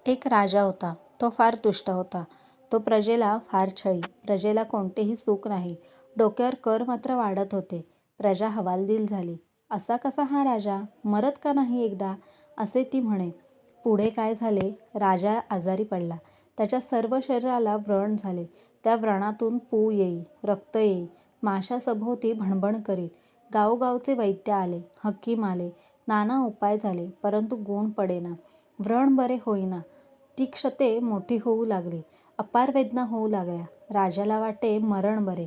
एक राजा होता. तो फार दुष्ट होता. तो प्रजेला फार छळी. प्रजेला कोणतेही सुख नाही. डोक्यावर कर मात्र वाढत होते. प्रजा हवालदिल झाली. असा कसा हा राजा? मरत का नाही एकदा? असे ती म्हणे. पुढे काय झाले? राजा आजारी पडला. त्याच्या सर्व शरीराला व्रण झाले. त्या व्रणातून पू येई, रक्त येई. माशा सभोवती भणभण करीत. गावोगावचे वैद्य आले, हकीम आले, नाना उपाय झाले, परंतु गुण पडेना. व्रण बरे होईना. ती क्षते मोठी होऊ लागली. अपार वेदना होऊ लागल्या. राजाला वाटे मरण बरे.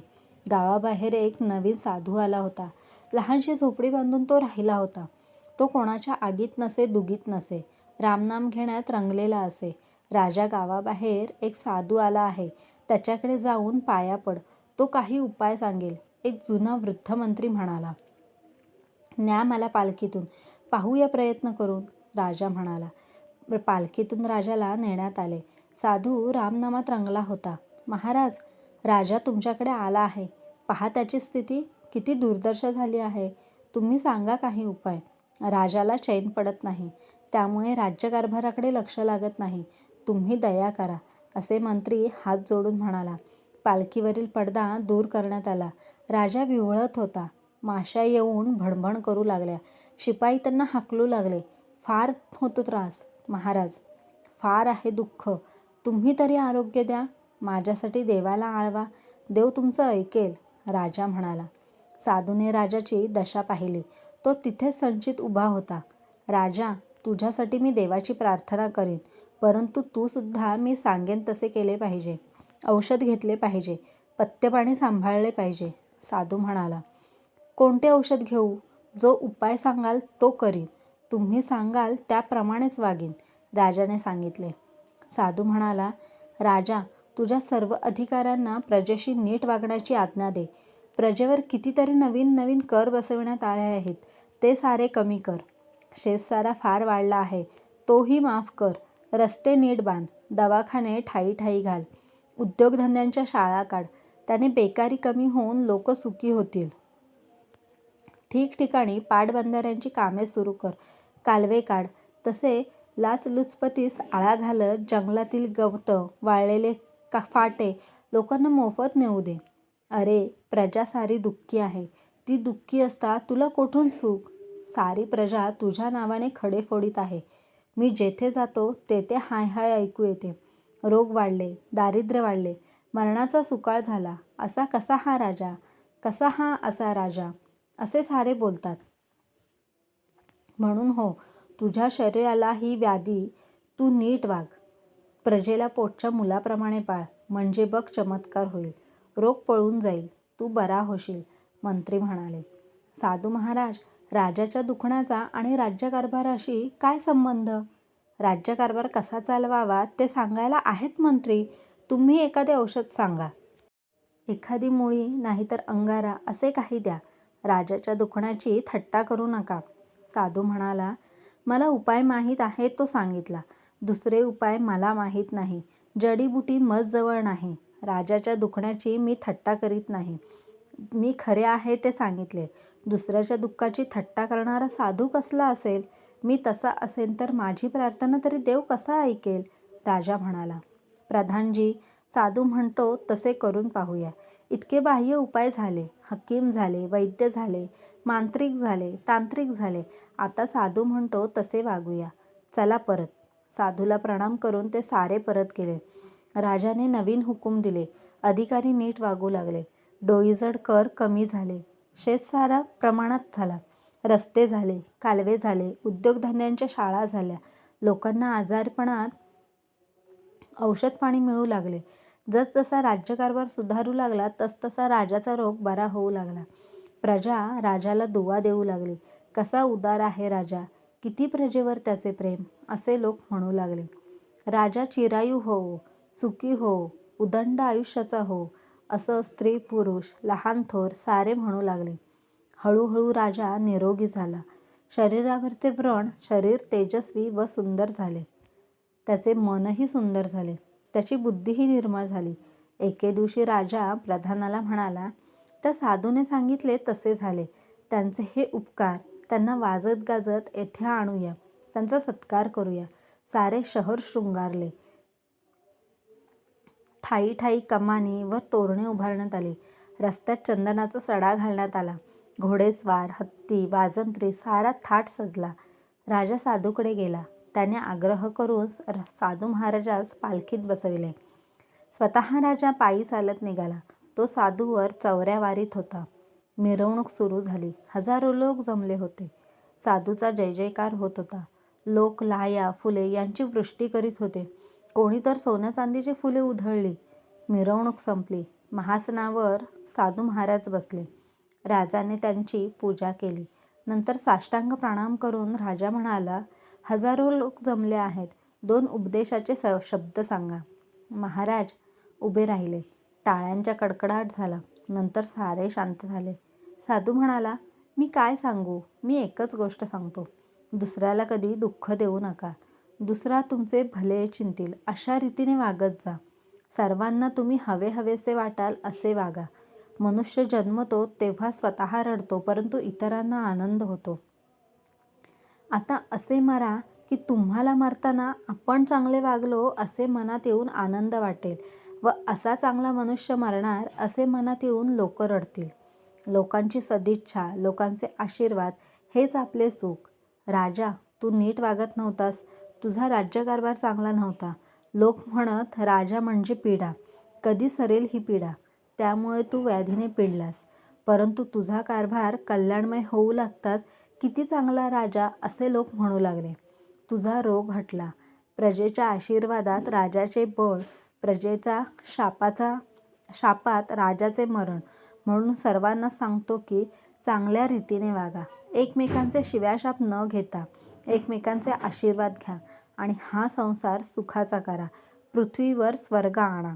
गावाबाहेर एक नवीन साधू आला होता. लहानशी झोपडी बांधून तो राहिला होता. तो कोणाच्या आगीत नसे, दुगीत नसे. रामनाम घेण्यात रंगलेला असे. राजा, गावाबाहेर एक साधू आला आहे. त्याच्याकडे जाऊन पाया पड. तो काही उपाय सांगेल. एक जुना वृद्ध मंत्री म्हणाला. न्या मला पालखीतून. पाहूया प्रयत्न करून. राजा म्हणाला. पालखीतून राजाला नेण्यात आले. साधू रामनामात रंगला होता. महाराज, राजा तुमच्याकडे आला आहे. पहा त्याची स्थिती किती दुर्दशा झाली आहे. तुम्ही सांगा काही उपाय. राजाला चैन पडत नाही. त्यामुळे राज्यकारभाराकडे लक्ष लागत नाही. तुम्ही दया करा, असे मंत्री हात जोडून म्हणाला. पालखीवरील पडदा दूर करण्यात आला. राजा विव्हळत होता. माशा येऊन भणभण करू लागल्या. शिपाई त्यांना हाकलू लागले. फार होतो त्रास. महाराज, फार आहे दुःख. तुम्ही तरी आरोग्य द्या. माझ्यासाठी देवाला आळवा. देव तुमचं ऐकेल, राजा म्हणाला. साधूने राजाची दशा पाहिली. तो तिथेच संचित उभा होता. राजा, तुझ्यासाठी मी देवाची प्रार्थना करीन, परंतु तू सुद्धा मी सांगेन तसे केले पाहिजे. औषध घेतले पाहिजे. पथ्यपाणी सांभाळले पाहिजे. साधू म्हणाला. कोणते औषध घेऊ? जो उपाय सांगाल तो करीन. तुम्ही सांगाल त्याप्रमाणेच वागीन, राजाने सांगितले. साधू म्हणाला. राजा, तुझ्या सर्व अधिकाऱ्यांना प्रजेशी नीट वागण्याची आज्ञा दे. प्रजेवर कितीतरी नवीन नवीन कर बसविण्यात आले आहेत. ते सारे कमी कर. शेतसारा फार वाढला आहे. तोही माफ कर. रस्ते नीट बांध. दवाखाने ठायी ठायी घाल. उद्योगधंद्यांच्या शाळा काढ. त्याने बेकारी कमी होऊन लोक सुखी होतील. ठिकठिकाणी पाटबंधाऱ्यांची कामे सुरू कर. कालवे काढ. तसे लाचलुचपतीस आळा घालत जंगलातील गवत, वाळलेले फाटे लोकांना मोफत नेऊ दे. अरे, प्रजा सारी दुःखी आहे. ती दुःखी असता तुला कोठून सुख? सारी प्रजा तुझ्या नावाने खडे फोडीत आहे. मी जेथे जातो तेथे हाय हाय ऐकू येते. रोग वाढले, दारिद्र्य वाढले, मरणाचा सुकाळ झाला. असा कसा हा राजा? कसा हा असा राजा? असे सारे बोलतात. म्हणून हो, तुझ्या शरीराला ही व्याधी. तू नीट वाग. प्रजेला पोटच्या मुलाप्रमाणे पाळ. म्हणजे बघ चमत्कार होईल. रोग पळून जाईल. तू बरा होशील, मंत्री म्हणाले. साधू महाराज, राजाच्या दुखण्याचा आणि राज्यकारभाराशी काय संबंध? राज्यकारभार कसा चालवावा ते सांगायला आहेत मंत्री. तुम्ही एखादे औषध सांगा. एखादी मुळी नाहीतर अंगारा असे काही द्या. राजाच्या दुखण्याची थट्टा करू नका. साधू म्हणाला. मला उपाय माहीत आहे तो सांगितला. दुसरे उपाय मला माहीत नाही. जडीबुटी मजजवळ नाही. राजाच्या दुखण्याची मी थट्टा करीत नाही. मी खरे आहे ते सांगितले. दुसऱ्याच्या दुःखाची थट्टा करणारा साधू कसला असेल? मी तसा असेल तर माझी प्रार्थना तरी देव कसा ऐकेल? राजा म्हणाला. प्रधानजी, साधू म्हणतो तसे करून पाहूया. इतके बाह्य उपाय झाले. हकीम झाले, वैद्य झाले, मांत्रिक झाले, तांत्रिक झाले. आता साधू म्हणतो तसे वागूया. चला परत. साधूला प्रणाम करून ते सारे परत गेले. राजाने नवीन हुकूम दिले. अधिकारी नीट वागू लागले. डोईजड कर कमी झाले. शेतसारा प्रमाणात झाला. रस्ते झाले, कालवे झाले, उद्योगधंद्यांच्या शाळा झाल्या. लोकांना आजारपणात औषध पाणी मिळू लागले. जसजसा राज्यकारभार सुधारू लागला तसतसा राजाचा रोग बरा होऊ लागला. प्रजा राजाला दुवा देऊ लागली. कसा उदार आहे राजा, किती प्रजेवर त्याचे प्रेम, असे लोक म्हणू लागले. राजा चिरायू हो, सुखी हो, उदंड आयुष्याचा हो, असं स्त्री पुरुष लहान थोर सारे म्हणू लागले. हळूहळू राजा निरोगी झाला. शरीरावरचे व्रण शरीर तेजस्वी व सुंदर झाले. त्याचे मनही सुंदर झाले. त्याची बुद्धीही निर्मळ झाली. एके दिवशी राजा प्रधानाला म्हणाला. त्या साधूने सांगितले तसे झाले. त्यांचे हे उपकार त्यांना वाजत गाजत येथे आणूया. त्यांचा सत्कार करूया. सारे शहर शृंगारले. ठायी ठायी कमानी व तोरणे उभारण्यात आली. रस्त्यात चंदनाचा सडा घालण्यात आला. घोडेस्वार, हत्ती, वाजंत्री सारा थाट सजला. राजा साधूकडे गेला. त्याने आग्रह करून साधू महाराजास पालखीत बसविले. स्वतः राजा पायी चालत निघाला. तो साधूवर चवऱ्या वारीत होता. मिरवणूक सुरू झाली. हजारो लोक जमले होते. साधूचा जय जयकार होत होता. लोक लाह्या, फुले यांची वृष्टी करीत होते. कोणी तर सोन्या चांदीची फुले उधळली. मिरवणूक संपली. महासनावर साधू महाराज बसले. राजाने त्यांची पूजा केली. नंतर साष्टांग प्रणाम करून राजा म्हणाला, हजारो लोक जमले आहेत. 2 उपदेशाचे शब्द सांगा. महाराज उभे राहिले. टाळ्यांचा कडकडाट झाला. नंतर सारे शांत झाले. साधू म्हणाला, मी काय सांगू? मी एकच गोष्ट सांगतो. दुसऱ्याला कधी दुःख देऊ नका. दुसरा तुमचे भले चिंतील अशा रीतीने वागत जा. सर्वांना तुम्ही हवेसे वाटाल असे वागा. मनुष्य जन्मतो तेव्हा स्वतः रडतो, परंतु इतरांना आनंद होतो. आता असे मरा की तुम्हाला मरताना आपण चांगले वागलो असे मनात येऊन आनंद वाटेल व असा चांगला मनुष्य मरणार असे मनात येऊन लोक रडतील. लोकांची सदिच्छा, लोकांचे आशीर्वाद हेच आपले सुख. राजा, तू नीट वागत नव्हतास. तुझा राज्यकारभार चांगला नव्हता. लोक म्हणत राजा म्हणजे पीडा. कधी सरेल ही पीडा. त्यामुळे तू व्याधीने पिडलास. परंतु तुझा कारभार कल्याणमय होऊ लागताच किती चांगला राजा असे लोक म्हणू लागले. तुझा रोग हटला. प्रजेच्या आशीर्वादात राजाचे बळ, प्रजेचा शापात राजाचे मरण. म्हणून सर्वांना सांगतो की चांगल्या रीतीने वागा. एकमेकांचे शिव्याशाप न घेता एकमेकांचे आशीर्वाद घ्या आणि हा संसार सुखाचा करा. पृथ्वीवर स्वर्ग आणा.